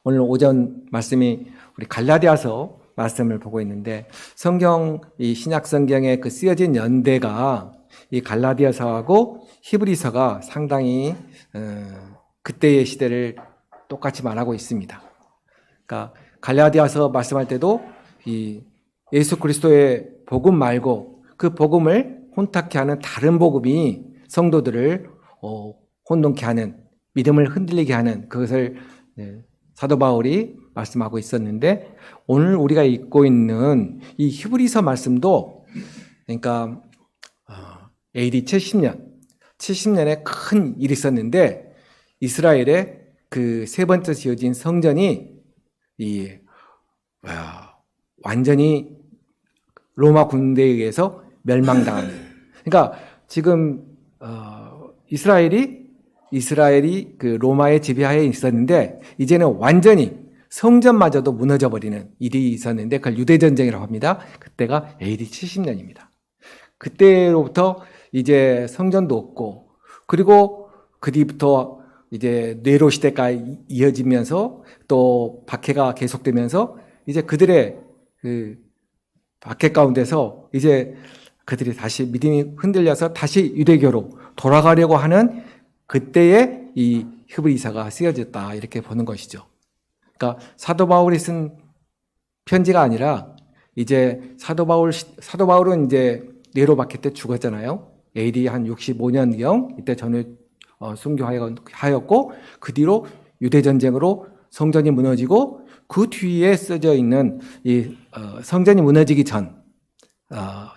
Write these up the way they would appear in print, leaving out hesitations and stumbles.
오늘 오전 말씀이 우리 갈라디아서 말씀을 보고 있는데 성경, 이 신약 성경에 그 쓰여진 연대가 이 갈라디아서하고 히브리서가 상당히 그때의 시대를 똑같이 말하고 있습니다. 그러니까 갈라디아서 말씀할 때도 이 예수 그리스도의 복음 말고 그 복음을 혼탁케 하는 다른 복음이 성도들을 혼돈케 하는, 믿음을 흔들리게 하는 그것을 사도 바울이 말씀하고 있었는데, 오늘 우리가 읽고 있는 이 히브리서 말씀도 그러니까 AD 70년에 큰 일이 있었는데, 이스라엘의 그 세 번째 지어진 성전이 완전히 로마 군대에 의해서 멸망당합니다. 그러니까 지금 이스라엘이 그 로마의 지배하에 있었는데, 이제는 완전히 성전마저도 무너져 버리는 일이 있었는데, 그걸 유대 전쟁이라고 합니다. 그때가 AD 70년입니다. 그때로부터 이제 성전도 없고, 그리고 그 뒤부터 이제 네로 시대가 이어지면서 또 박해가 계속되면서 이제 그들의 그 박해 가운데서 이제 그들이 다시 믿음이 흔들려서 다시 유대교로 돌아가려고 하는 그때에 이 히브리서가 쓰여졌다, 이렇게 보는 것이죠. 그러니까 사도 바울이 쓴 편지가 아니라, 이제 사도 바울은 이제 네로 박해 때 죽었잖아요. AD 한 65년경 이때 전후 순교하였고, 그 뒤로 유대 전쟁으로 성전이 무너지고, 그 뒤에 써져 있는 이 성전이 무너지기 전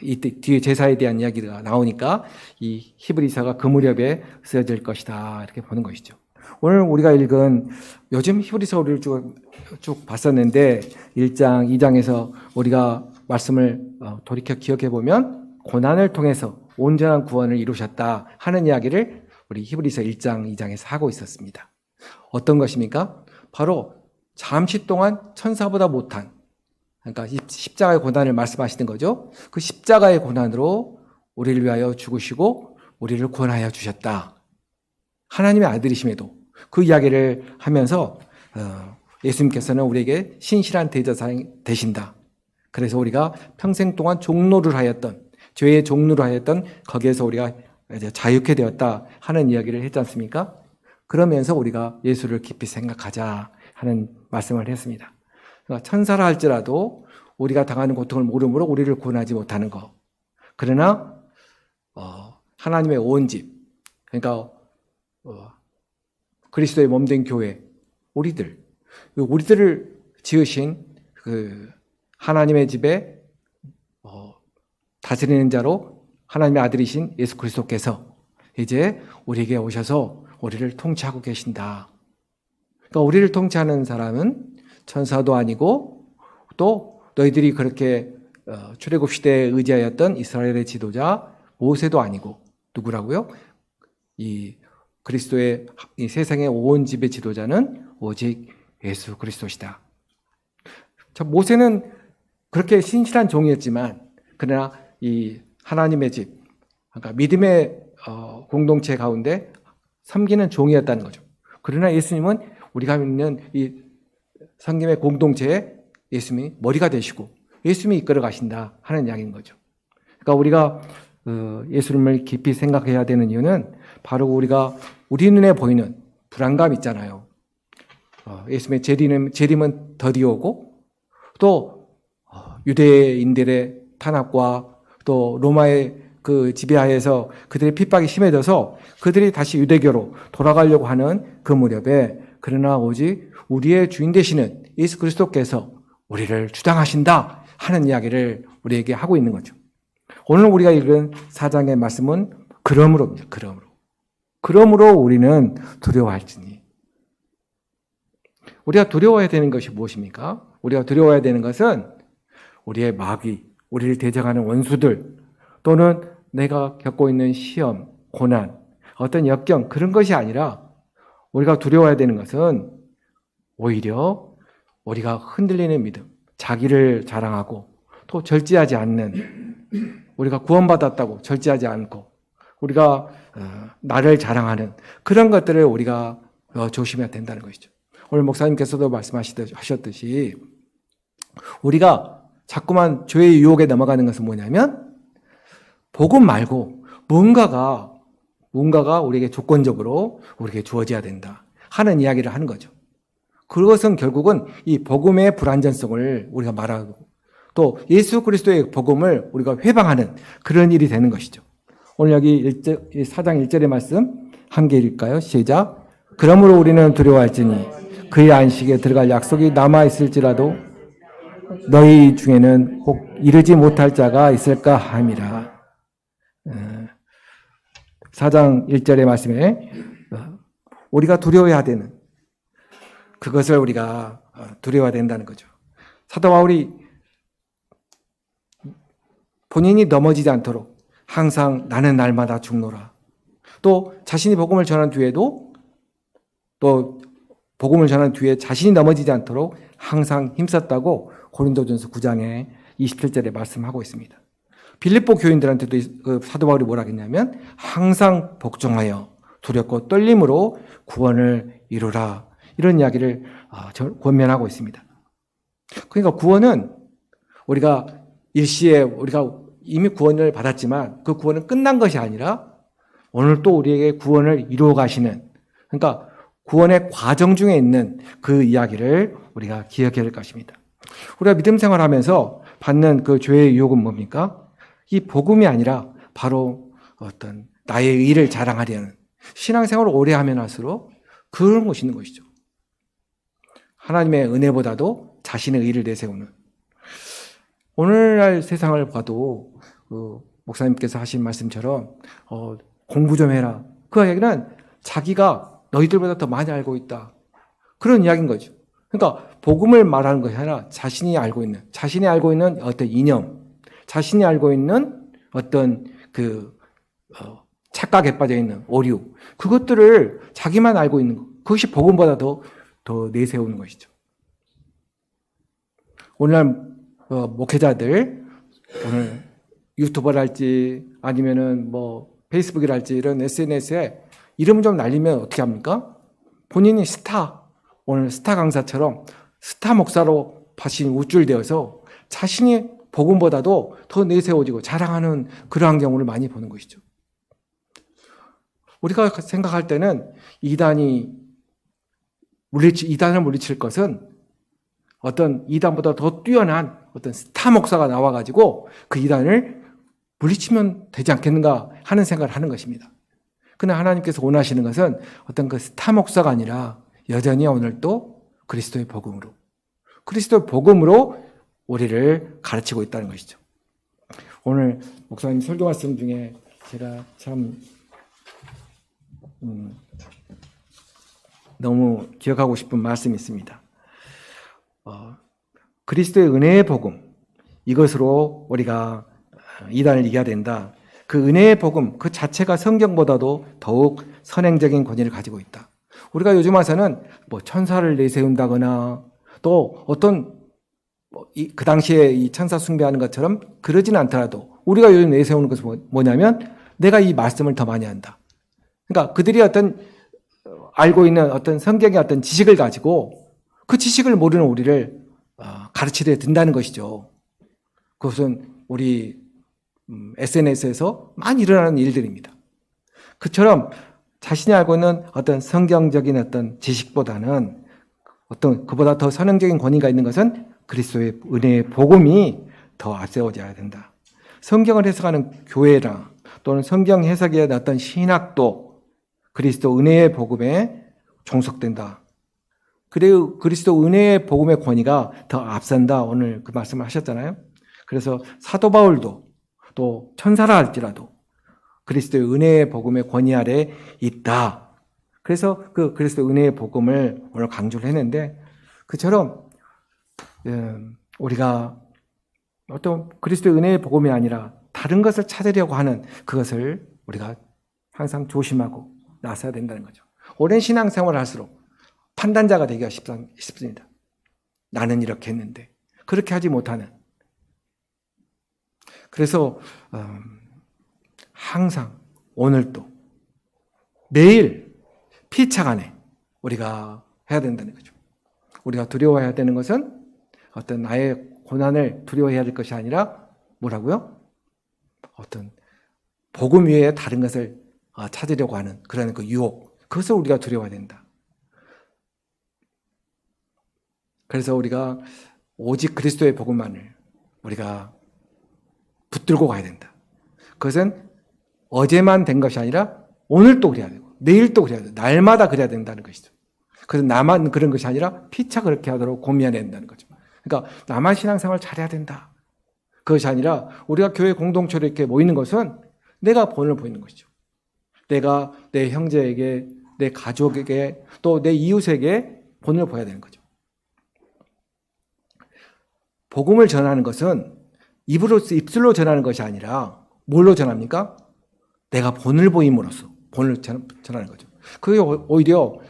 이때 뒤에 제사에 대한 이야기가 나오니까 이 히브리서가 그 무렵에 쓰여질 것이다, 이렇게 보는 것이죠. 오늘 우리가 읽은, 요즘 히브리서 우리를 쭉 봤었는데 1장, 2장에서 우리가 말씀을 돌이켜 기억해 보면 고난을 통해서 온전한 구원을 이루셨다 하는 이야기를 우리 히브리서 1장, 2장에서 하고 있었습니다. 어떤 것입니까? 바로 잠시 동안 천사보다 못한, 그러니까 십자가의 고난을 말씀하시는 거죠. 그 십자가의 고난으로 우리를 위하여 죽으시고 우리를 구원하여 주셨다. 하나님의 아들이심에도 그 이야기를 하면서 예수님께서는 우리에게 신실한 대제사장 되신다. 그래서 우리가 평생 동안 종노를 하였던, 죄의 종노를 하였던 거기에서 우리가 이제 자유케 되었다 하는 이야기를 했지 않습니까? 그러면서 우리가 예수를 깊이 생각하자 하는 말씀을 했습니다. 그러니까 천사라 할지라도 우리가 당하는 고통을 모르므로 우리를 구원하지 못하는 것. 그러나 하나님의 온 집, 그러니까 그리스도의 몸된 교회, 우리들을 지으신 그 하나님의 집에 다스리는 자로 하나님의 아들이신 예수 그리스도께서 이제 우리에게 오셔서 우리를 통치하고 계신다. 그러니까 우리를 통치하는 사람은 천사도 아니고, 또 너희들이 그렇게 출애굽 시대에 의지하였던 이스라엘의 지도자 모세도 아니고, 누구라고요? 이 그리스도의 이 세상의 온 집의 지도자는 오직 예수 그리스도시다. 모세는 그렇게 신실한 종이었지만, 그러나 이 하나님의 집, 그러니까 믿음의 공동체 가운데 섬기는 종이었다는 거죠. 그러나 예수님은 우리가 믿는 이 성김의 공동체에 예수님이 머리가 되시고 예수님이 이끌어 가신다 하는 이야기인 거죠. 그러니까 우리가 예수님을 깊이 생각해야 되는 이유는 바로 우리 눈에 보이는 불안감 있잖아요. 예수님의 재림은 더디 오고, 또 유대인들의 탄압과 또 로마의 그 지배하에서 그들의 핍박이 심해져서 그들이 다시 유대교로 돌아가려고 하는 그 무렵에, 그러나 오직 우리의 주인 되시는 예수 그리스도께서 우리를 주장하신다 하는 이야기를 우리에게 하고 있는 거죠. 오늘 우리가 읽은 4장의 말씀은 그러므로입니다. 그러므로 우리는 두려워할지니. 우리가 두려워해야 되는 것이 무엇입니까? 우리가 두려워해야 되는 것은 우리의 마귀, 우리를 대적하는 원수들, 또는 내가 겪고 있는 시험, 고난, 어떤 역경, 그런 것이 아니라 우리가 두려워해야 되는 것은 오히려 우리가 흔들리는 믿음, 자기를 자랑하고 또 절제하지 않는, 우리가 구원받았다고 절제하지 않고 우리가 나를 자랑하는 그런 것들을 우리가 조심해야 된다는 것이죠. 오늘 목사님께서도 말씀하셨듯이 우리가 자꾸만 죄의 유혹에 넘어가는 것은 뭐냐면 복음 말고 뭔가가 우리에게 조건적으로 우리에게 주어져야 된다 하는 이야기를 하는 거죠. 그것은 결국은 이 복음의 불완전성을 우리가 말하고 또 예수 그리스도의 복음을 우리가 회방하는 그런 일이 되는 것이죠. 오늘 여기 4장 1절의 말씀 한 개 읽을까요? 시작. 그러므로 우리는 두려워할지니 그의 안식에 들어갈 약속이 남아있을지라도 너희 중에는 혹 이르지 못할 자가 있을까 함이라. 4장 1절의 말씀에 우리가 두려워해야 되는 그것을 우리가 두려워해야 된다는 거죠. 사도 바울이 본인이 넘어지지 않도록 항상 나는 날마다 죽노라. 또 자신이 복음을 전한 뒤에도 또 복음을 전한 뒤에 자신이 넘어지지 않도록 항상 힘썼다고 고린도전서 9장에 27절에 말씀하고 있습니다. 빌립보 교인들한테도 그 사도 바울이 뭐라 했냐면 항상 복종하여 두렵고 떨림으로 구원을 이루라. 이런 이야기를 권면하고 있습니다. 그러니까 구원은 우리가 일시에 우리가 이미 구원을 받았지만 그 구원은 끝난 것이 아니라 오늘 또 우리에게 구원을 이루어 가시는 그러니까 구원의 과정 중에 있는 그 이야기를 우리가 기억해야 할 것입니다. 우리가 믿음 생활하면서 받는 그 죄의 유혹은 뭡니까? 이 복음이 아니라 바로 어떤 나의 의를 자랑하려는 신앙생활을 오래 하면 할수록 그런 것이 있는 것이죠. 하나님의 은혜보다도 자신의 의를 내세우는 오늘날 세상을 봐도 목사님께서 하신 말씀처럼 공부 좀 해라. 그 얘기는 자기가 너희들보다 더 많이 알고 있다. 그런 이야기인 거죠. 그러니까 복음을 말하는 것이 아니라 자신이 알고 있는 어떤 이념, 자신이 알고 있는 어떤 착각에 빠져 있는 오류, 그것들을 자기만 알고 있는 것, 그것이 복음보다 더 내세우는 것이죠. 오늘날 목회자들 오늘 유튜버랄지 아니면은 페이스북이랄지 이런 SNS에 이름 좀 날리면 어떻게 합니까? 본인이 오늘 스타 강사처럼 스타 목사로 다시 우쭐대어서 자신이 복음보다도 더 내세워지고 자랑하는 그러한 경우를 많이 보는 것이죠. 우리가 생각할 때는 이단을 물리칠 것은 어떤 이단보다 더 뛰어난 어떤 스타 목사가 나와가지고 그 이단을 물리치면 되지 않겠는가 하는 생각을 하는 것입니다. 그러나 하나님께서 원하시는 것은 어떤 그 스타 목사가 아니라 여전히 오늘도 그리스도의 복음으로 우리를 가르치고 있다는 것이죠. 오늘 목사님 설교 말씀 중에 제가 참 너무 기억하고 싶은 말씀이 있습니다. 그리스도의 은혜의 복음, 이것으로 우리가 이단을 이겨야 된다. 그 은혜의 복음 그 자체가 성경보다도 더욱 선행적인 권위를 가지고 있다. 우리가 요즘 와서는 천사를 내세운다거나 또 어떤 그 당시에 이 천사 숭배하는 것처럼 그러지는 않더라도 우리가 요즘 내세우는 것은 뭐냐면 내가 이 말씀을 더 많이 한다. 그러니까 그들이 어떤 알고 있는 어떤 성경의 어떤 지식을 가지고 그 지식을 모르는 우리를 가르치려 든다는 것이죠. 그것은 우리 SNS에서 많이 일어나는 일들입니다. 그처럼 자신이 알고 있는 어떤 성경적인 어떤 지식보다는 그보다 더 선행적인 권위가 있는 것은 그리스도의 은혜의 복음이 더 앞세워져야 된다. 성경을 해석하는 교회나 또는 성경 해석의 어떤 신학도 그리스도 은혜의 복음에 종속된다. 그리고 그리스도 은혜의 복음의 권위가 더 앞선다. 오늘 그 말씀을 하셨잖아요. 그래서 사도 바울도 또 천사라 할지라도 그리스도의 은혜의 복음의 권위 아래 있다. 그래서 그 그리스도 은혜의 복음을 오늘 강조를 했는데 그처럼 우리가 어떤 그리스도의 은혜의 복음이 아니라 다른 것을 찾으려고 하는 그것을 우리가 항상 조심하고 나서야 된다는 거죠. 오랜 신앙생활을 할수록 판단자가 되기가 쉽습니다. 나는 이렇게 했는데 그렇게 하지 못하는. 그래서 항상 오늘도 매일 피차간에 우리가 해야 된다는 거죠. 우리가 두려워해야 되는 것은 어떤 나의 고난을 두려워해야 될 것이 아니라 뭐라고요? 어떤 복음 위에 다른 것을 찾으려고 하는 그런 그 유혹, 그것을 우리가 두려워해야 된다. 그래서 우리가 오직 그리스도의 복음만을 우리가 붙들고 가야 된다. 그것은 어제만 된 것이 아니라 오늘 또 그래야 되고 내일 또 그래야 되고 날마다 그래야 된다는 것이죠. 그래서 나만 그런 것이 아니라 피차 그렇게 하도록 고민해야 된다는 거죠. 그러니까 나만 신앙생활 잘해야 된다. 그것이 아니라 우리가 교회 공동체로 이렇게 모이는 것은 내가 본을 보이는 것이죠. 내가 내 형제에게, 내 가족에게, 또 내 이웃에게 본을 보여야 되는 거죠. 복음을 전하는 것은 입술로 전하는 것이 아니라 뭘로 전합니까? 내가 본을 보임으로써 본을 전하는 거죠. 그게 오히려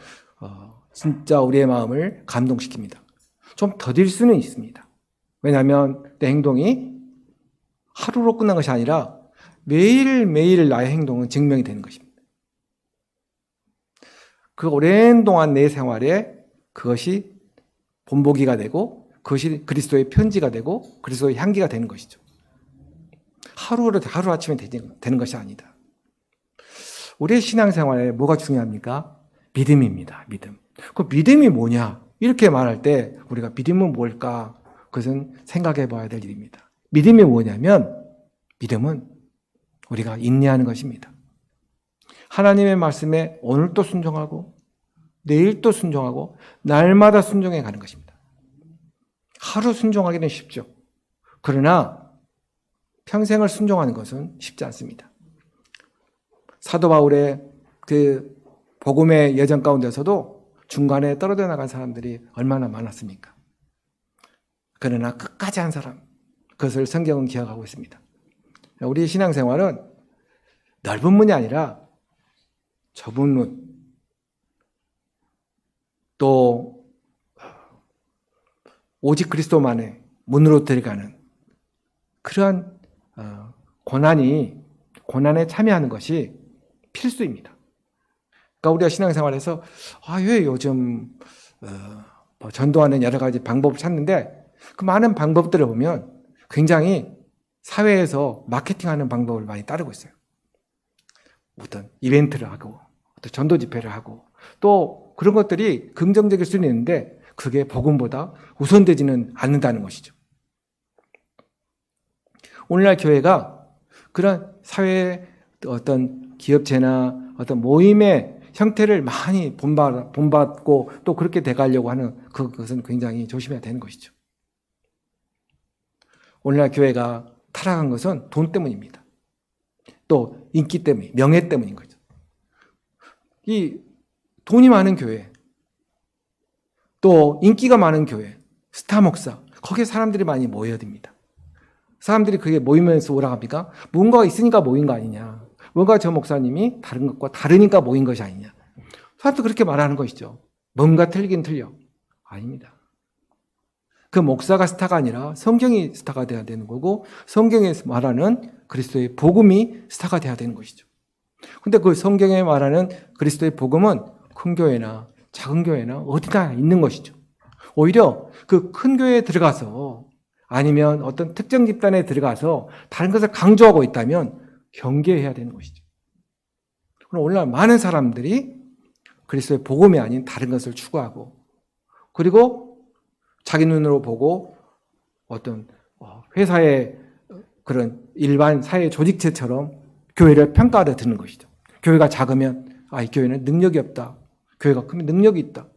진짜 우리의 마음을 감동시킵니다. 좀 더딜 수는 있습니다. 왜냐하면 내 행동이 하루로 끝난 것이 아니라 매일매일 나의 행동은 증명이 되는 것입니다. 그 오랜 동안 내 생활에 그것이 본보기가 되고 그것이 그리스도의 편지가 되고 그리스도의 향기가 되는 것이죠. 하루아침에 되는 것이 아니다. 우리의 신앙생활에 뭐가 중요합니까? 믿음입니다. 믿음. 그 믿음이 뭐냐? 이렇게 말할 때 우리가 믿음은 뭘까? 그것은 생각해 봐야 될 일입니다. 믿음이 뭐냐면 믿음은 우리가 인내하는 것입니다. 하나님의 말씀에 오늘도 순종하고 내일도 순종하고 날마다 순종해 가는 것입니다. 하루 순종하기는 쉽죠. 그러나 평생을 순종하는 것은 쉽지 않습니다. 사도 바울의 그 복음의 여정 가운데서도 중간에 떨어져 나간 사람들이 얼마나 많았습니까? 그러나 끝까지 한 사람, 그것을 성경은 기억하고 있습니다. 우리 신앙생활은 넓은 문이 아니라 좁은 문, 또 오직 그리스도만의 문으로 들어가는 그러한 고난에 참여하는 것이 필수입니다. 그러니까 우리가 신앙생활에서 왜 요즘 전도하는 여러 가지 방법을 찾는데 그 많은 방법들을 보면 굉장히 사회에서 마케팅하는 방법을 많이 따르고 있어요. 어떤 이벤트를 하고 어떤 전도 집회를 하고 또 그런 것들이 긍정적일 수는 있는데 그게 복음보다 우선되지는 않는다는 것이죠. 오늘날 교회가 그런 사회의 어떤 기업체나 어떤 모임의 형태를 많이 본받고 또 그렇게 돼가려고 하는 그것은 굉장히 조심해야 되는 것이죠. 오늘날 교회가 타락한 것은 돈 때문입니다. 또 인기 때문에, 명예 때문인 거죠. 이 돈이 많은 교회, 또 인기가 많은 교회, 스타 목사, 거기에 사람들이 많이 모여야 됩니다. 사람들이 그게 모이면서 뭐라 합니까? 뭔가가 있으니까 모인 거 아니냐. 뭔가 저 목사님이 다른 것과 다르니까 모인 것이 아니냐. 사람도 그렇게 말하는 것이죠. 뭔가 틀리긴 틀려. 아닙니다. 그 목사가 스타가 아니라 성경이 스타가 돼야 되는 거고 성경에서 말하는 그리스도의 복음이 스타가 돼야 되는 것이죠. 근데 그 성경에 말하는 그리스도의 복음은 큰 교회나 작은 교회나 어디나 있는 것이죠. 오히려 그 큰 교회에 들어가서 아니면 어떤 특정 집단에 들어가서 다른 것을 강조하고 있다면 경계해야 되는 것이죠. 그럼 오늘날 많은 사람들이 그리스도의 복음이 아닌 다른 것을 추구하고 그리고 자기 눈으로 보고 어떤 회사의 그런 일반 사회 조직체처럼 교회를 평가하려 드는 것이죠. 교회가 작으면 이 교회는 능력이 없다. 교회가 크면 능력이 있다.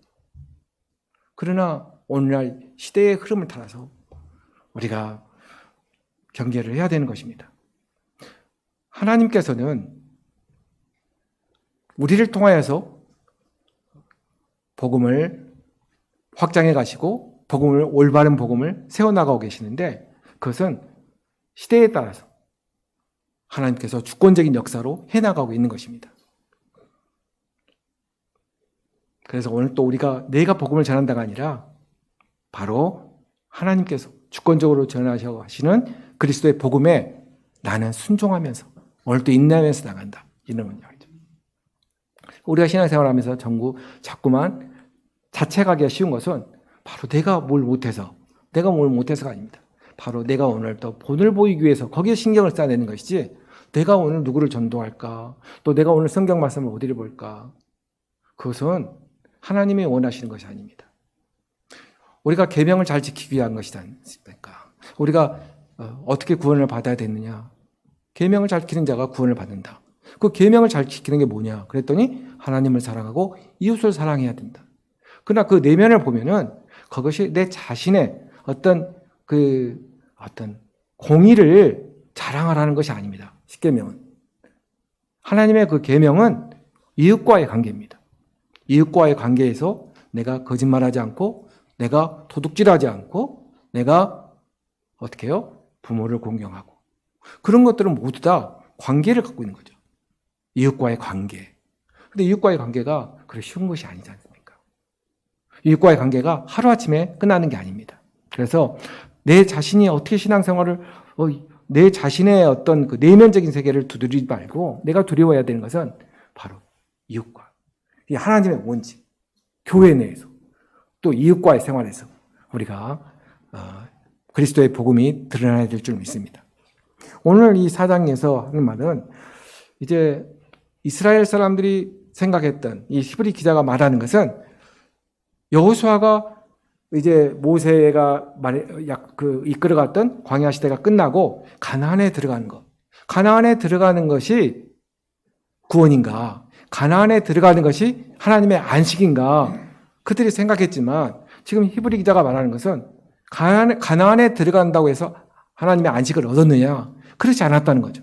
그러나 오늘날 시대의 흐름을 따라서 우리가 경계를 해야 되는 것입니다. 하나님께서는 우리를 통하여서 복음을 확장해 가시고 올바른 복음을 세워나가고 계시는데 그것은 시대에 따라서 하나님께서 주권적인 역사로 해나가고 있는 것입니다. 그래서 오늘 또 우리가 내가 복음을 전한다가 아니라 바로 하나님께서 주권적으로 전하셔 하시는 그리스도의 복음에 나는 순종하면서 오늘도 인내하면서 나간다. 이런 말이죠. 우리가 신앙생활하면서 자꾸만 자책하기가 쉬운 것은 바로 내가 뭘 못해서가 아닙니다. 바로 내가 오늘 또 본을 보이기 위해서 거기에 신경을 써야 되는 것이지, 내가 오늘 누구를 전도할까, 또 내가 오늘 성경 말씀을 어디를 볼까, 그것은 하나님이 원하시는 것이 아닙니다. 우리가 계명을 잘 지키기 위한 것이지 않습니까? 우리가 어떻게 구원을 받아야 되느냐? 계명을 잘 지키는 자가 구원을 받는다. 그 계명을 잘 지키는 게 뭐냐? 그랬더니 하나님을 사랑하고 이웃을 사랑해야 된다. 그러나 그 내면을 보면은 그것이 내 자신의 어떤 공의를 자랑하라는 것이 아닙니다. 십계명은. 하나님의 그 계명은 이웃과의 관계입니다. 이웃과의 관계에서 내가 거짓말하지 않고, 내가 도둑질하지 않고, 내가 어떻게 해요? 부모를 공경하고. 그런 것들은 모두 다 관계를 갖고 있는 거죠. 이웃과의 관계. 근데 이웃과의 관계가 그렇게 쉬운 것이 아니지 않습니까? 이웃과의 관계가 하루아침에 끝나는 게 아닙니다. 그래서 내 자신이 어떻게 신앙생활을, 내 자신의 어떤 그 내면적인 세계를 두드리지 말고 내가 두려워해야 되는 것은 바로 이웃과, 이 하나님의 원칙, 교회 내에서 또 이웃과의 생활에서 우리가 그리스도의 복음이 드러나야 될 줄 믿습니다. 오늘 이 4장에서 하는 말은 이제 이스라엘 사람들이 생각했던, 이 히브리 기자가 말하는 것은 여호수아가 이제 모세가 이끌어갔던 광야 시대가 끝나고 가나안에 들어가는 것. 가나안에 들어가는 것이 구원인가? 가나안에 들어가는 것이 하나님의 안식인가? 그들이 생각했지만 지금 히브리 기자가 말하는 것은 가나안에 들어간다고 해서 하나님의 안식을 얻었느냐? 그렇지 않았다는 거죠.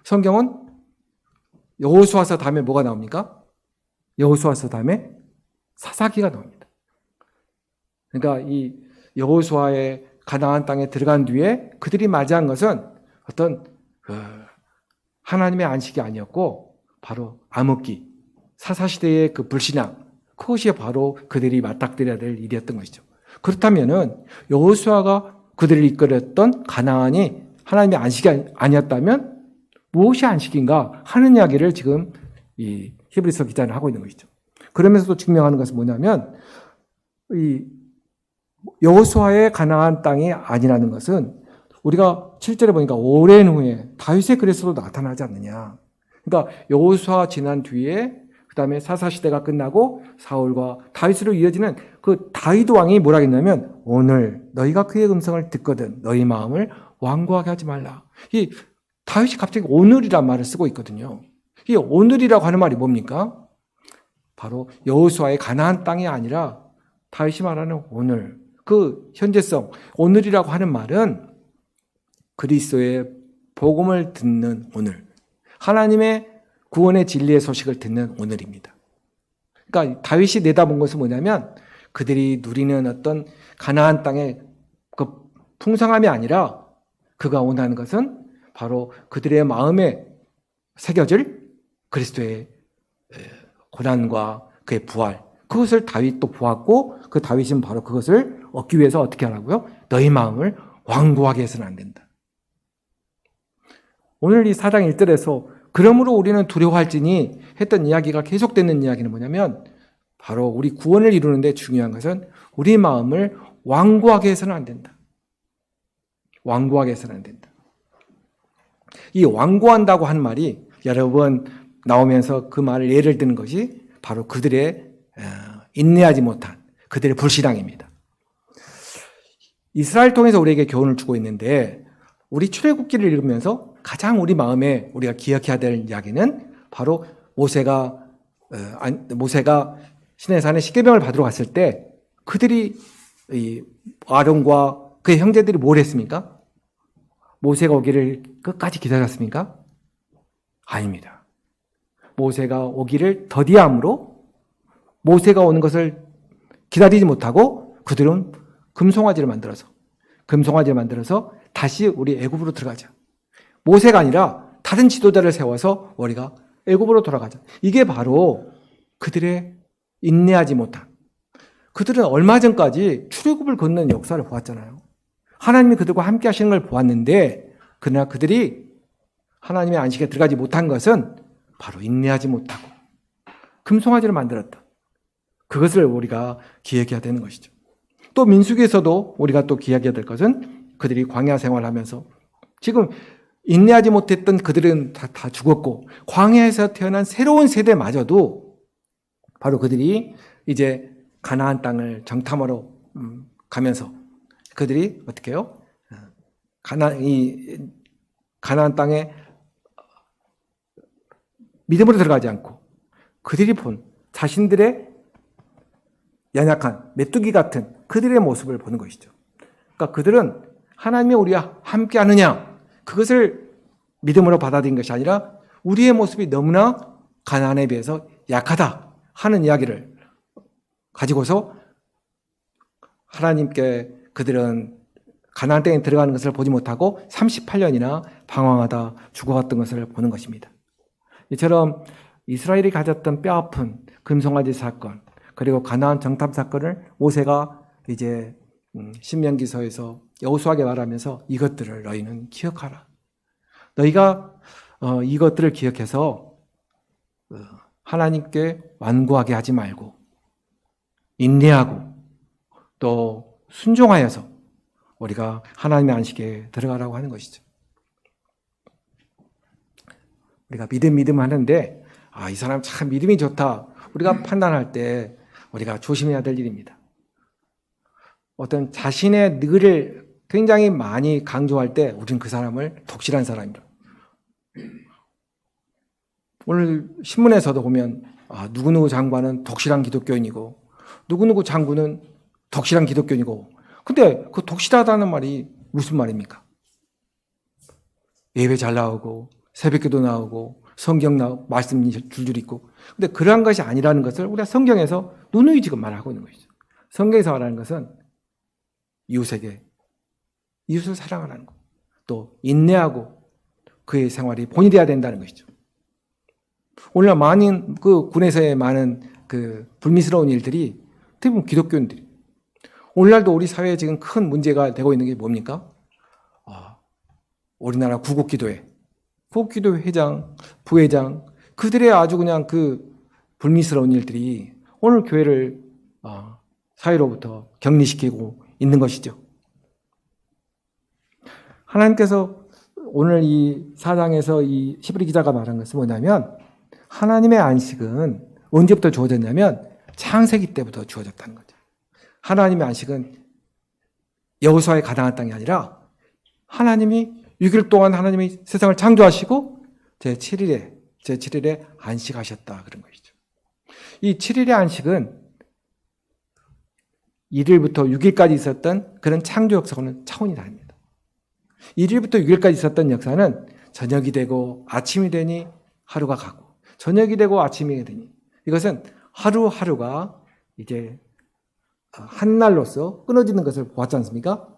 성경은 여호수아서 다음에 뭐가 나옵니까? 여호수아서 다음에 사사기가 나옵니다. 그러니까 이 여호수아의 가나안 땅에 들어간 뒤에 그들이 맞이한 것은 어떤 하나님의 안식이 아니었고 바로 암흑기, 사사시대의 그 불신앙, 그것이 바로 그들이 맞닥뜨려야 될 일이었던 것이죠. 그렇다면은 여호수아가 그들을 이끌었던 가나안이 하나님의 안식이 아니었다면 무엇이 안식인가 하는 이야기를 지금 이 히브리서 기자는 하고 있는 것이죠. 그러면서도 증명하는 것은 뭐냐면 이 여호수아의 가나안 땅이 아니라는 것은 우리가 7절에 보니까 오랜 후에 다윗의 글에서도 나타나지 않느냐. 그러니까 여호수아 지난 뒤에 그다음에 사사시대가 끝나고 사울과 다윗으로 이어지는 그 다윗 왕이 뭐라 했냐면 오늘 너희가 그의 음성을 듣거든 너희 마음을 완고하게 하지 말라. 이 다윗이 갑자기 오늘이란 말을 쓰고 있거든요. 이 오늘이라고 하는 말이 뭡니까? 바로 여호수아의 가나안 땅이 아니라 다윗이 말하는 오늘, 그 현재성, 오늘이라고 하는 말은 그리스도의 복음을 듣는 오늘, 하나님의 구원의 진리의 소식을 듣는 오늘입니다. 그러니까 다윗이 내다본 것은 뭐냐면 그들이 누리는 어떤 가나안 땅의 그 풍성함이 아니라 그가 원하는 것은 바로 그들의 마음에 새겨질 그리스도의 고난과 그의 부활, 그것을 다윗도 보았고 그 다윗은 바로 그것을 얻기 위해서 어떻게 하라고요? 너희 마음을 완고하게 해서는 안 된다. 오늘 이 4장 1절에서 그러므로 우리는 두려워할지니 했던 이야기가 계속되는 이야기는 뭐냐면 바로 우리 구원을 이루는데 중요한 것은 우리 마음을 완고하게 해서는 안 된다. 완고하게 해서는 안 된다. 이 완고한다고 하는 말이 여러 번 나오면서 그 말을 예를 드는 것이 바로 그들의 인내하지 못한 그들의 불신앙입니다. 이스라엘 통해서 우리에게 교훈을 주고 있는데 우리 출애굽기를 읽으면서 가장 우리 마음에 우리가 기억해야 될 이야기는 바로 모세가 시내산에 십계명을 받으러 갔을 때 그들이 이 아론과 그의 형제들이 뭘 했습니까? 모세가 오기를 끝까지 기다렸습니까? 아닙니다. 모세가 오기를 더디함으로 모세가 오는 것을 기다리지 못하고 그들은 금송아지를 만들어서 다시 우리 애굽으로 들어가자. 모세가 아니라 다른 지도자를 세워서 우리가 애굽으로 돌아가자. 이게 바로 그들의 인내하지 못한. 그들은 얼마 전까지 출애굽을 걷는 역사를 보았잖아요. 하나님이 그들과 함께 하시는 걸 보았는데 그러나 그들이 하나님의 안식에 들어가지 못한 것은 바로 인내하지 못하고 금송아지를 만들었다. 그것을 우리가 기억해야 되는 것이죠. 또 민수기에서도 우리가 또 기억해야 될 것은 그들이 광야 생활하면서 지금 인내하지 못했던 그들은 다 죽었고 광야에서 태어난 새로운 세대마저도 바로 그들이 이제 가나안 땅을 정탐하러 가면서 그들이 어떻게 해요? 가나안 땅에 믿음으로 들어가지 않고 그들이 본 자신들의 연약한 메뚜기 같은 그들의 모습을 보는 것이죠. 그러니까 그들은 하나님이 우리와 함께 하느냐 그것을 믿음으로 받아들인 것이 아니라 우리의 모습이 너무나 가나안에 비해서 약하다 하는 이야기를 가지고서 하나님께 그들은 가나안 땅에 들어가는 것을 보지 못하고 38년이나 방황하다 죽어갔던 것을 보는 것입니다. 이처럼 이스라엘이 가졌던 뼈아픈 금송아지 사건 그리고 가나안 정탐 사건을 모세가 이제 신명기서에서 여호수아에게 말하면서 이것들을 너희는 기억하라. 너희가 이것들을 기억해서 하나님께 완고하게 하지 말고 인내하고 또 순종하여서 우리가 하나님의 안식에 들어가라고 하는 것이죠. 우리가 믿음 하는데 이 사람 참 믿음이 좋다. 우리가 판단할 때 우리가 조심해야 될 일입니다. 어떤 자신의 늙을 굉장히 많이 강조할 때 우리는 그 사람을 독실한 사람이라. 오늘 신문에서도 보면 누구누구 장관은 독실한 기독교인이고 누구누구 장군은 독실한 기독교인이고 근데 그 독실하다는 말이 무슨 말입니까? 예배 잘 나오고 새벽기도 나오고 성경 나오고 말씀 줄줄 있고 근데 그러한 것이 아니라는 것을 우리가 성경에서 누누이 지금 말하고 있는 것이죠. 성경에서 말하는 것은 이웃에게 이웃을 사랑하라는 것, 또 인내하고 그의 생활이 본이 되어야 된다는 것이죠. 오늘날 많은 그 군에서의 많은 그 불미스러운 일들이 대부분 기독교인들이 오늘날도 우리 사회에 지금 큰 문제가 되고 있는 게 뭡니까? 우리나라 구국기도회 회장, 부회장 그들의 아주 그냥 그 불미스러운 일들이 오늘 교회를 사회로부터 격리시키고 있는 것이죠. 하나님께서 오늘 이 4장에서 이 히브리 기자가 말한 것은 뭐냐면 하나님의 안식은 언제부터 주어졌냐면 창세기 때부터 주어졌다는 거죠. 하나님의 안식은 여호수아의 가나안 땅이 아니라 하나님이 6일 동안 하나님이 세상을 창조하시고 제7일에 안식하셨다 그런 것이죠. 이 7일의 안식은 1일부터 6일까지 있었던 그런 창조 역사와는 차원이 다릅니다. 1일부터 6일까지 있었던 역사는 저녁이 되고 아침이 되니 하루가 가고 저녁이 되고 아침이 되니 이것은 하루하루가 이제 한 날로서 끊어지는 것을 보았지 않습니까?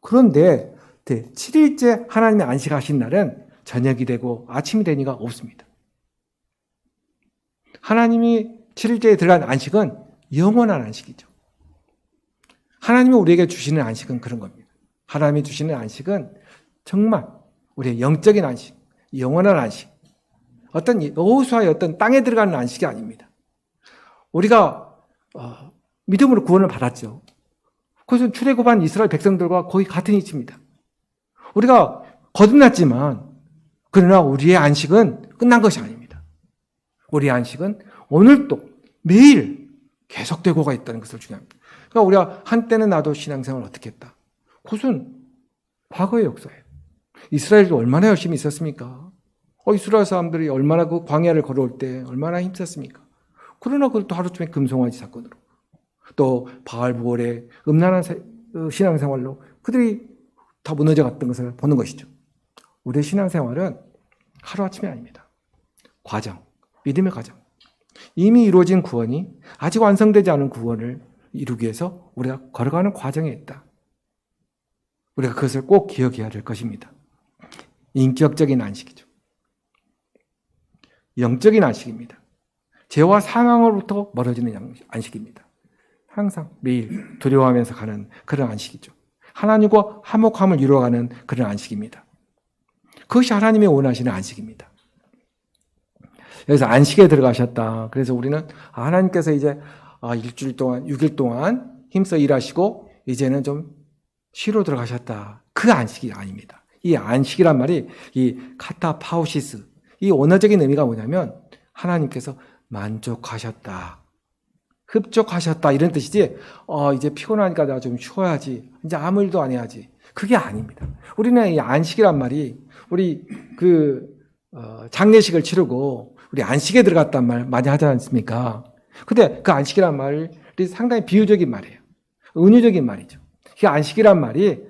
그런데 7일째 하나님의 안식하신 날은 저녁이 되고 아침이 되니가 없습니다. 하나님이 7일째에 들어간 안식은 영원한 안식이죠. 하나님이 우리에게 주시는 안식은 그런 겁니다. 하나님이 주시는 안식은 정말 우리의 영적인 안식, 영원한 안식, 어떤 여호수아의 어떤 땅에 들어가는 안식이 아닙니다. 우리가 믿음으로 구원을 받았죠. 그것은 출애굽한 이스라엘 백성들과 거의 같은 이치입니다. 우리가 거듭났지만 그러나 우리의 안식은 끝난 것이 아닙니다. 우리의 안식은 오늘도 매일 계속되고가 있다는 것을 중요합니다. 그러니까 우리가 한때는 나도 신앙생활을 어떻게 했다. 그것은 과거의 역사예요. 이스라엘도 얼마나 열심히 있었습니까? 이스라엘 사람들이 얼마나 그 광야를 걸어올 때 얼마나 힘썼습니까? 그러나 그것도 하루쯤에 금송아지 사건으로 또 바알부올의 음란한 신앙생활로 그들이 다 무너져 갔던 것을 보는 것이죠. 우리의 신앙생활은 하루아침이 아닙니다. 과정, 믿음의 과정. 이미 이루어진 구원이 아직 완성되지 않은 구원을 이루기 위해서 우리가 걸어가는 과정에 있다. 우리가 그것을 꼭 기억해야 될 것입니다. 인격적인 안식이죠. 영적인 안식입니다. 죄와 상황으로부터 멀어지는 안식입니다. 항상 매일 두려워하면서 가는 그런 안식이죠. 하나님과 화목함을 이루어가는 그런 안식입니다. 그것이 하나님이 원하시는 안식입니다. 여기서 안식에 들어가셨다. 그래서 우리는 하나님께서 이제 일주일 동안, 6일 동안 힘써 일하시고 이제는 좀 쉬러 들어가셨다. 그 안식이 아닙니다. 이 안식이란 말이 이 카타파우시스, 이 원어적인 의미가 뭐냐면 하나님께서 만족하셨다, 흡족하셨다 이런 뜻이지 이제 피곤하니까 내가 좀 쉬어야지, 이제 아무 일도 안 해야지, 그게 아닙니다. 우리는 이 안식이란 말이 우리 장례식을 치르고 우리 안식에 들어갔단 말 많이 하지 않습니까? 근데 그 안식이란 말이 상당히 비유적인 말이에요. 은유적인 말이죠. 그 안식이란 말이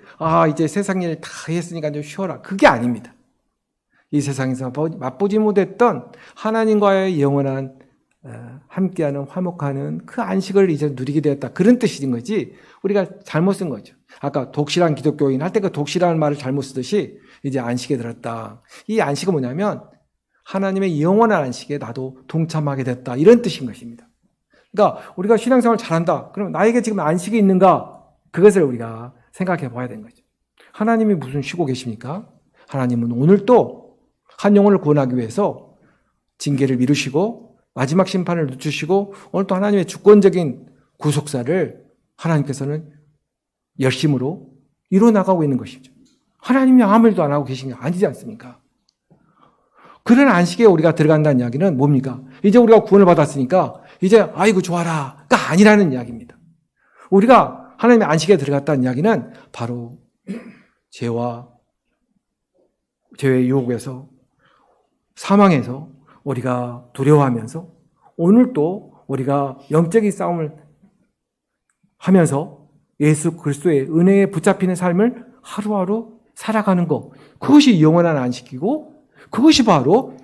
이제 세상 일 다 했으니까 좀 쉬어라, 그게 아닙니다. 이 세상에서 맛보지 못했던 하나님과의 영원한 함께하는 화목하는 그 안식을 이제 누리게 되었다, 그런 뜻인 거지 우리가 잘못 쓴 거죠. 아까 독실한 기독교인 할 때 그 독실한 말을 잘못 쓰듯이 이제 안식에 들었다. 이 안식은 뭐냐면 하나님의 영원한 안식에 나도 동참하게 됐다, 이런 뜻인 것입니다. 그러니까 우리가 신앙생활 잘한다, 그러면 나에게 지금 안식이 있는가, 그것을 우리가 생각해 봐야 되는 거죠. 하나님이 무슨 쉬고 계십니까? 하나님은 오늘도 한 영혼을 구원하기 위해서 징계를 미루시고 마지막 심판을 늦추시고 오늘 또 하나님의 주권적인 구속사를 하나님께서는 열심으로 이뤄나가고 있는 것이죠. 하나님이 아무 일도 안 하고 계신 게 아니지 않습니까? 그런 안식에 우리가 들어간다는 이야기는 뭡니까? 이제 우리가 구원을 받았으니까 이제 아이고 좋아라가 아니라는 이야기입니다. 우리가 하나님의 안식에 들어갔다는 이야기는 바로 죄의 유혹에서, 사망에서 우리가 두려워하면서 오늘 또 우리가 영적인 싸움을 하면서 예수 그리스도의 은혜에 붙잡히는 삶을 하루하루 살아가는 것, 그것이 영원한 안식이고 그것이 바로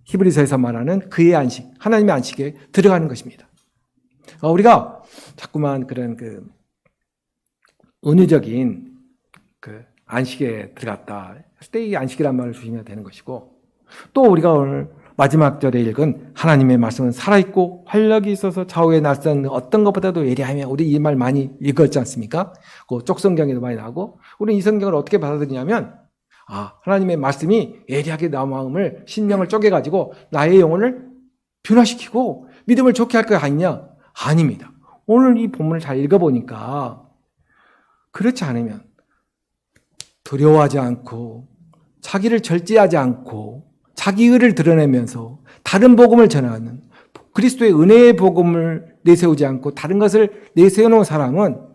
히브리서에서 말하는 그의 안식, 하나님의 안식에 들어가는 것입니다. 우리가 자꾸만 그런 은유적인 안식에 들어갔다 했을 때 이 안식이란 말을 조심해야 되는 것이고, 또 우리가 오늘 마지막 절에 읽은 하나님의 말씀은 살아있고 활력이 있어서 좌우에 낯선 어떤 것보다도 예리하며, 우리 이 말 많이 읽었지 않습니까? 그 쪽성경에도 많이 나오고, 우리는 이 성경을 어떻게 받아들이냐면 하나님의 말씀이 예리하게 나 마음을, 심령을 쪼개가지고 나의 영혼을 변화시키고 믿음을 좋게 할 거 아니냐? 아닙니다. 오늘 이 본문을 잘 읽어보니까 그렇지 않으면 두려워하지 않고 자기를 절제하지 않고 자기 의를 드러내면서 다른 복음을 전하는, 그리스도의 은혜의 복음을 내세우지 않고 다른 것을 내세우는 사람은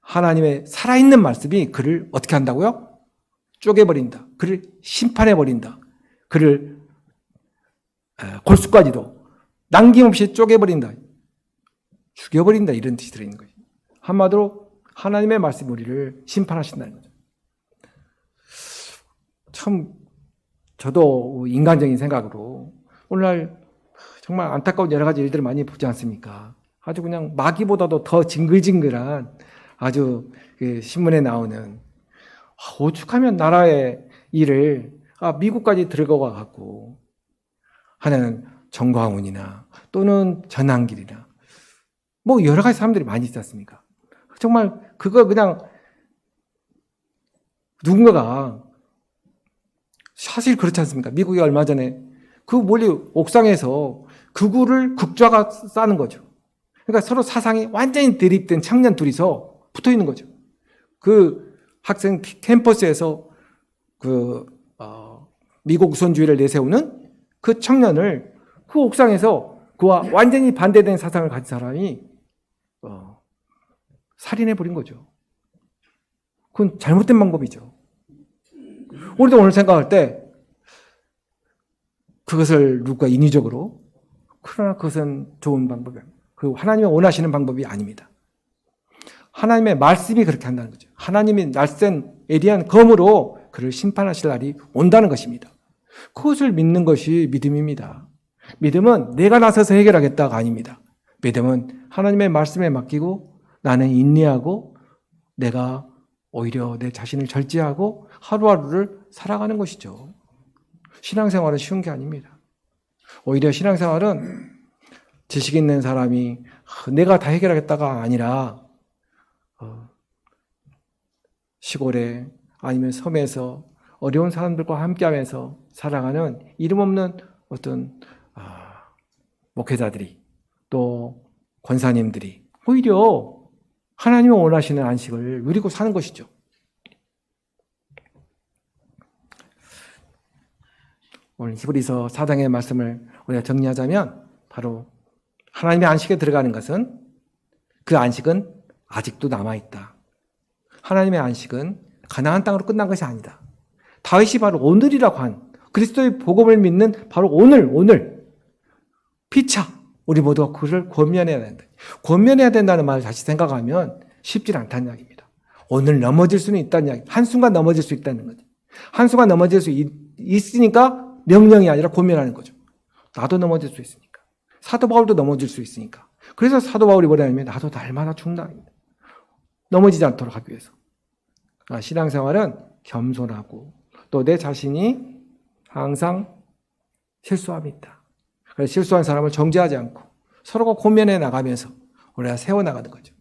하나님의 살아있는 말씀이 그를 어떻게 한다고요? 쪼개버린다. 그를 심판해버린다. 그를 골수까지도 남김없이 쪼개버린다. 죽여버린다. 이런 뜻이 들어있는 거죠. 한마디로 하나님의 말씀이 우리를 심판하신다는 거죠. 참 저도 인간적인 생각으로 오늘날 정말 안타까운 여러 가지 일들을 많이 보지 않습니까? 아주 그냥 마귀보다도 더 징글징글한 아주 신문에 나오는, 오죽하면 나라의 일을 미국까지 들어가 갖고 하는 정광훈이나 또는 전한길이나 뭐 여러 가지 사람들이 많이 있지 않습니까? 정말 그거 그냥 누군가가, 사실 그렇지 않습니까? 미국이 얼마 전에 그 멀리 옥상에서 극우를 극좌가 싸는 거죠. 그러니까 서로 사상이 완전히 대립된 청년 둘이서 붙어 있는 거죠. 그 학생 캠퍼스에서 미국 우선주의를 내세우는 그 청년을 그 옥상에서 그와 완전히 반대된 사상을 가진 사람이 살인해버린 거죠. 그건 잘못된 방법이죠. 우리도 오늘 생각할 때 그것을 누가 인위적으로, 그러나 그것은 좋은 방법이에요. 그 하나님이 원하시는 방법이 아닙니다. 하나님의 말씀이 그렇게 한다는 거죠. 하나님이 날쌘 예리한 검으로 그를 심판하실 날이 온다는 것입니다. 그것을 믿는 것이 믿음입니다. 믿음은 내가 나서서 해결하겠다가 아닙니다. 믿음은 하나님의 말씀에 맡기고 나는 인내하고 내가 오히려 내 자신을 절제하고 하루하루를 살아가는 것이죠. 신앙생활은 쉬운 게 아닙니다. 오히려 신앙생활은 지식 있는 사람이 내가 다 해결하겠다가 아니라 시골에 아니면 섬에서 어려운 사람들과 함께하면서 살아가는 이름 없는 어떤 목회자들이, 또 권사님들이 오히려 하나님이 원하시는 안식을 누리고 사는 것이죠. 오늘 히브리서 4장의 말씀을 우리가 정리하자면 바로 하나님의 안식에 들어가는 것은 그 안식은 아직도 남아있다. 하나님의 안식은 가나안 땅으로 끝난 것이 아니다. 다윗이 바로 오늘이라고 한 그리스도의 복음을 믿는 바로 오늘 피차 우리 모두가 그를 권면해야 된다. 권면해야 된다는 말을 다시 생각하면 쉽지 않다는 이야기입니다. 오늘 넘어질 수는 있다는 이야기. 한순간 넘어질 수 있다는 거죠. 한순간 넘어질 수 있으니까 명령이 아니라 권면하는 거죠. 나도 넘어질 수 있으니까. 사도 바울도 넘어질 수 있으니까. 그래서 사도 바울이 뭐냐면 나도 날마다 죽는다. 넘어지지 않도록 하기 위해서. 신앙생활은 겸손하고 또 내 자신이 항상 실수함이 있다. 그래서 실수한 사람을 정죄하지 않고 서로가 권면해 나가면서 우리가 세워나가는 거죠.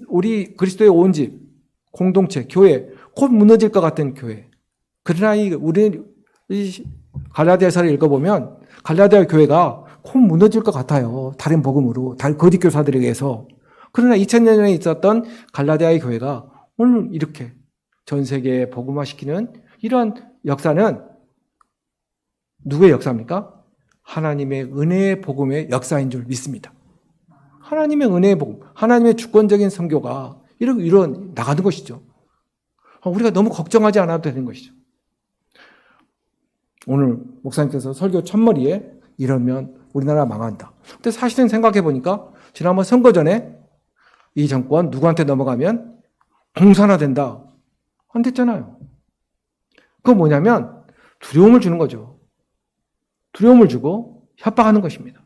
우리 그리스도의 온 집, 공동체, 교회, 곧 무너질 것 같은 교회. 그러나 우리 갈라디아서를 읽어보면 갈라디아 교회가 곧 무너질 것 같아요. 다른 복음으로, 다른 거짓 교사들에 의해서. 그러나 2000년 전에 있었던 갈라디아의 교회가 오늘 이렇게 전 세계에 복음화시키는 이러한 역사는 누구의 역사입니까? 하나님의 은혜의 복음의 역사인 줄 믿습니다. 하나님의 은혜의 복음, 하나님의 주권적인 선교가 이런 나가는 것이죠. 우리가 너무 걱정하지 않아도 되는 것이죠. 오늘 목사님께서 설교 첫머리에 이러면 우리나라 망한다. 근데 사실은 생각해 보니까 지난번 선거 전에 이 정권 누구한테 넘어가면 공산화된다. 안 됐잖아요. 그건 뭐냐면 두려움을 주는 거죠. 두려움을 주고 협박하는 것입니다.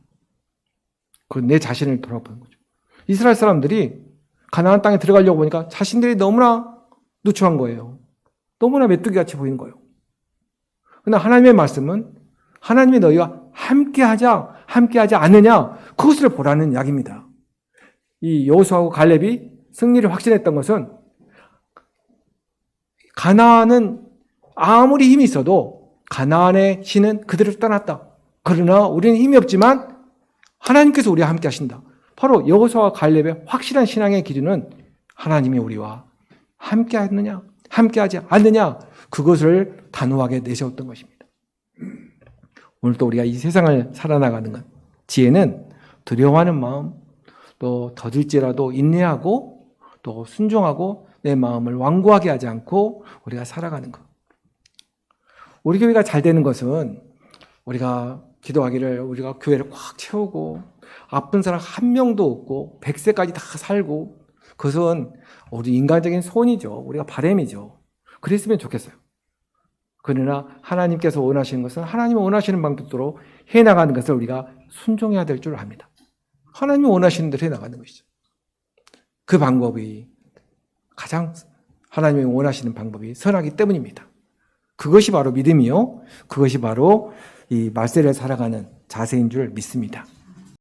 그건 내 자신을 돌아보는 거죠. 이스라엘 사람들이 가나안 땅에 들어가려고 보니까 자신들이 너무나 누추한 거예요. 너무나 메뚜기같이 보이는 거예요. 그러나 하나님의 말씀은 하나님이 너희와 함께하지 않느냐 그것을 보라는 이야기입니다. 이 여호수아하고 갈렙이 승리를 확신했던 것은 가나안은 아무리 힘이 있어도 가나안의 신은 그들을 떠났다. 그러나 우리는 힘이 없지만 하나님께서 우리와 함께 하신다. 바로 여호수아와 갈렙의 확실한 신앙의 기준은 하나님이 우리와 함께 하느냐 함께하지 않느냐 그것을 단호하게 내세웠던 것입니다. 오늘 또 우리가 이 세상을 살아나가는 것 지혜는 두려워하는 마음 또 더딜지라도 인내하고 또 순종하고 내 마음을 완고하게 하지 않고 우리가 살아가는 것. 우리 교회가 잘 되는 것은 우리가 기도하기를 우리가 교회를 꽉 채우고 아픈 사람 한 명도 없고 100세까지 다 살고 그것은 우리 인간적인 소원이죠. 우리가 바람이죠. 그랬으면 좋겠어요. 그러나 하나님께서 원하시는 것은 하나님이 원하시는 방법대로 해나가는 것을 우리가 순종해야 될 줄 압니다. 하나님이 원하시는 대로 해나가는 것이죠. 그 방법이 가장 하나님이 원하시는 방법이 선하기 때문입니다. 그것이 바로 믿음이요. 그것이 바로 이 말세를 살아가는 자세인 줄 믿습니다.